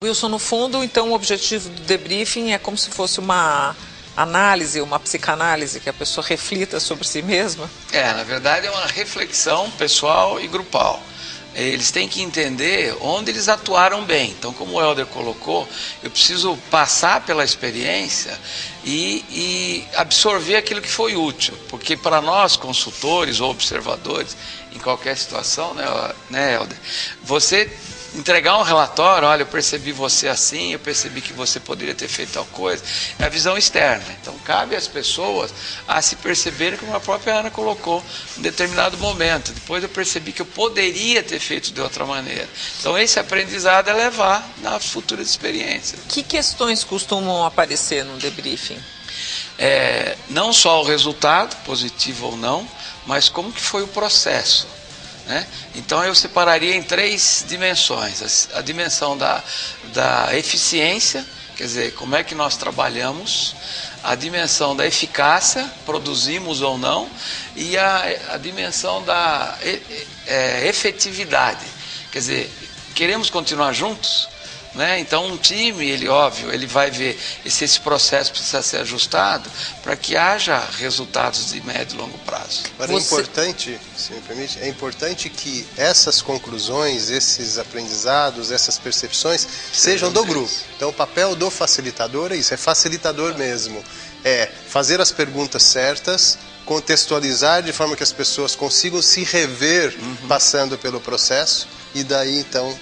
Wilson, no fundo, então, o objetivo do debriefing é como se fosse uma análise, uma psicanálise, que a pessoa reflita sobre si mesma? Na verdade é uma reflexão pessoal e grupal. Eles têm que entender onde eles atuaram bem. Então, como o Helder colocou, eu preciso passar pela experiência e absorver aquilo que foi útil. Porque para nós, consultores ou observadores, em qualquer situação, né, Helder, você entregar um relatório, olha, eu percebi você assim, eu percebi que você poderia ter feito tal coisa, é a visão externa. Então cabe às pessoas a se perceberem, como a própria Ana colocou, em determinado momento. Depois eu percebi que eu poderia ter feito de outra maneira. Então esse aprendizado é levar nas futuras experiências. Que questões costumam aparecer no debriefing? Não só o resultado, positivo ou não, mas como que foi o processo. Então eu separaria em 3 dimensões: a dimensão da eficiência, quer dizer, como é que nós trabalhamos, a dimensão da eficácia, produzimos ou não, e a dimensão da efetividade, quer dizer, queremos continuar juntos? Então um time, ele vai ver se esse processo precisa ser ajustado para que haja resultados de médio e longo prazo. Agora é importante, se me permite, é importante que essas conclusões, esses aprendizados, essas percepções sejam do grupo. Então o papel do facilitador é isso, é facilitador mesmo. É fazer as perguntas certas, contextualizar de forma que as pessoas consigam se rever passando pelo processo e daí então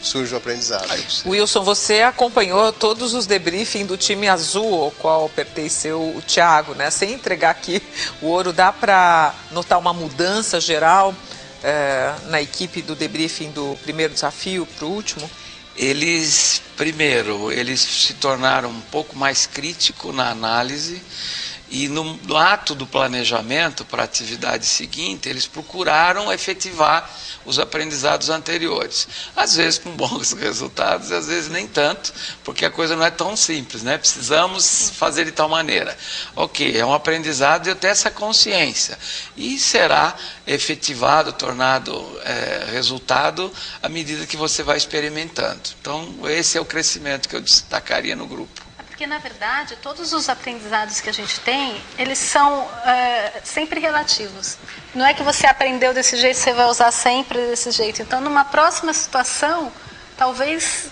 surge o aprendizado. Wilson, você acompanhou todos os debriefings do time azul, ao qual pertenceu o Thiago, né? Sem entregar aqui o ouro, dá para notar uma mudança geral na equipe do debriefing do primeiro desafio para o último? Eles se tornaram um pouco mais críticos na análise. E no ato do planejamento para a atividade seguinte, eles procuraram efetivar os aprendizados anteriores. Às vezes com bons resultados, às vezes nem tanto, porque a coisa não é tão simples, Precisamos fazer de tal maneira. Ok, é um aprendizado e eu tenho essa consciência. E será efetivado, tornado resultado à medida que você vai experimentando. Então, esse é o crescimento que eu destacaria no grupo. Porque, na verdade, todos os aprendizados que a gente tem, eles são sempre relativos. Não é que você aprendeu desse jeito, você vai usar sempre desse jeito. Então, numa próxima situação, talvez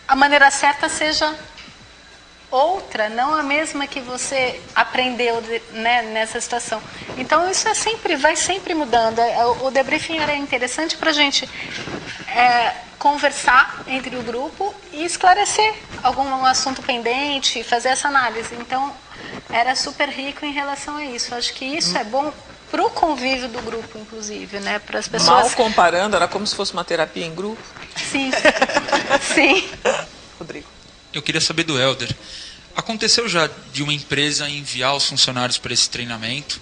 a maneira certa seja outra, não a mesma que você aprendeu nessa situação. Então, isso vai sempre mudando. O debriefing era interessante para a gente conversar entre o grupo e esclarecer algum assunto pendente, fazer essa análise. Então, era super rico em relação a isso. Acho que isso é bom para o convívio do grupo, inclusive, para as pessoas... Mal comparando, era como se fosse uma terapia em grupo? Sim, sim. Rodrigo. Eu queria saber do Helder. Aconteceu já de uma empresa enviar os funcionários para esse treinamento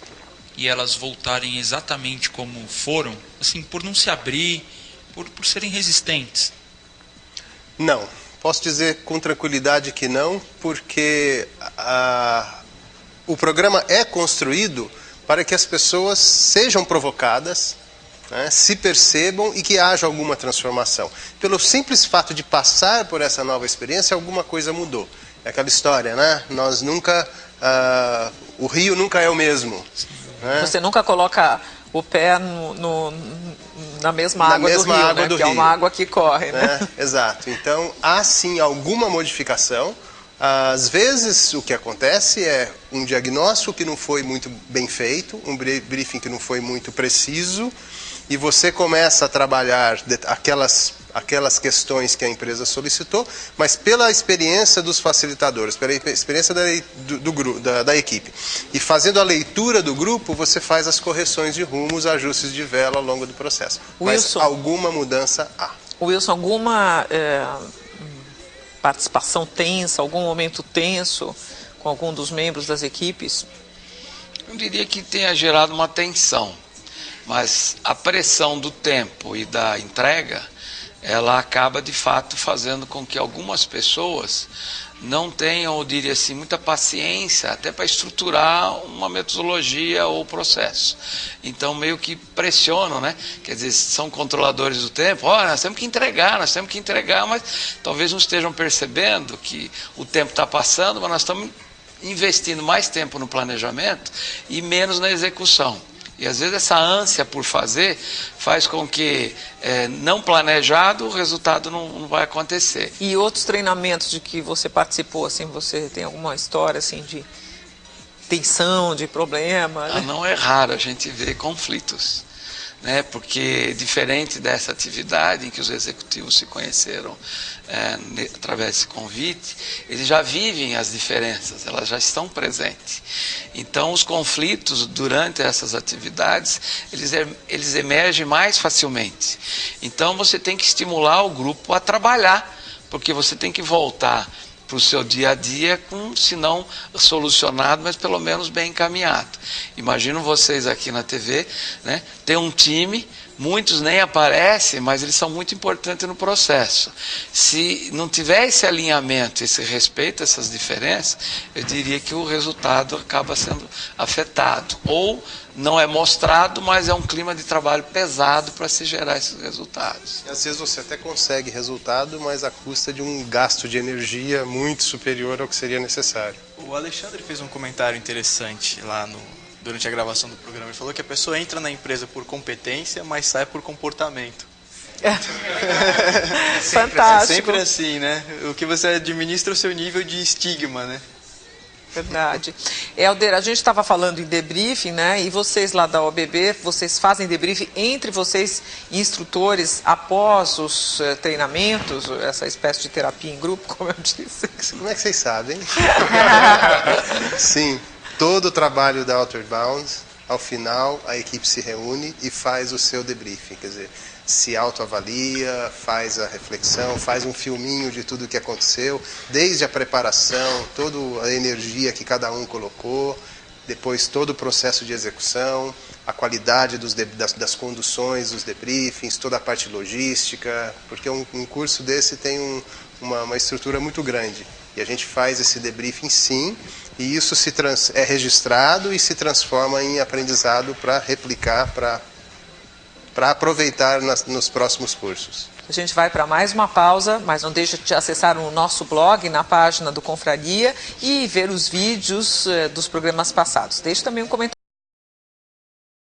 e elas voltarem exatamente como foram, assim, por não se abrir, por serem resistentes? Não. Posso dizer com tranquilidade que não, porque o programa é construído para que as pessoas sejam provocadas, se percebam e que haja alguma transformação. Pelo simples fato de passar por essa nova experiência, alguma coisa mudou. É aquela história, Nós nunca... o rio nunca é o mesmo. Você nunca coloca o pé na mesma água do rio, que é uma água que corre. Exato. Então, há sim alguma modificação. Às vezes, o que acontece é um diagnóstico que não foi muito bem feito, um briefing que não foi muito preciso, e você começa a trabalhar aquelas questões que a empresa solicitou, mas pela experiência dos facilitadores, pela experiência da equipe. E fazendo a leitura do grupo, você faz as correções de rumo, os ajustes de vela ao longo do processo. Wilson, mas alguma mudança há. Wilson, alguma participação tensa, algum momento tenso com algum dos membros das equipes? Eu diria que tenha gerado uma tensão, mas a pressão do tempo e da entrega ela acaba de fato fazendo com que algumas pessoas não tenham, eu diria assim, muita paciência até para estruturar uma metodologia ou processo. Então meio que pressionam, né? Quer dizer, são controladores do tempo, olha, nós temos que entregar, mas talvez não estejam percebendo que o tempo está passando, mas nós estamos investindo mais tempo no planejamento e menos na execução. E às vezes essa ânsia por fazer faz com que, não planejado, o resultado não vai acontecer. E outros treinamentos de que você participou, assim, você tem alguma história assim de tensão, de problema? Né? Não é raro a gente ver conflitos, né? Porque diferente dessa atividade em que os executivos se conheceram através desse convite, eles já vivem as diferenças, elas já estão presentes. Então os conflitos durante essas atividades, eles emergem mais facilmente. Então você tem que estimular o grupo a trabalhar, porque você tem que voltar para o seu dia a dia com, se não solucionado, mas pelo menos bem encaminhado. Imagino vocês aqui na TV, né, tem um time, muitos nem aparecem, mas eles são muito importantes no processo. Se não tiver esse alinhamento, esse respeito a essas diferenças, eu diria que o resultado acaba sendo afetado. Ou não é mostrado, mas é um clima de trabalho pesado para se gerar esses resultados. Às vezes você até consegue resultado, mas à custa de um gasto de energia muito superior ao que seria necessário. O Alexandre fez um comentário interessante lá durante a gravação do programa. Ele falou que a pessoa entra na empresa por competência, mas sai por comportamento. Fantástico. É sempre assim, né? O que você administra é o seu nível de estigma, né? Verdade. Helder, a gente estava falando em debriefing, né? E vocês lá da OBB, vocês fazem debriefing entre vocês, instrutores, após os treinamentos, essa espécie de terapia em grupo, como eu disse? Como é que vocês sabem? Sim, todo o trabalho da Outward Bound, ao final a equipe se reúne e faz o seu debriefing, quer dizer, se autoavalia, faz a reflexão, faz um filminho de tudo o que aconteceu, desde a preparação, toda a energia que cada um colocou, depois todo o processo de execução, a qualidade das conduções, dos debriefings, toda a parte logística, porque um curso desse tem uma estrutura muito grande. E a gente faz esse debriefing sim, e isso é registrado e se transforma em aprendizado para replicar, para aproveitar nos próximos cursos. A gente vai para mais uma pausa, mas não deixe de acessar o nosso blog na página do Confraria e ver os vídeos dos programas passados. Deixe também um comentário.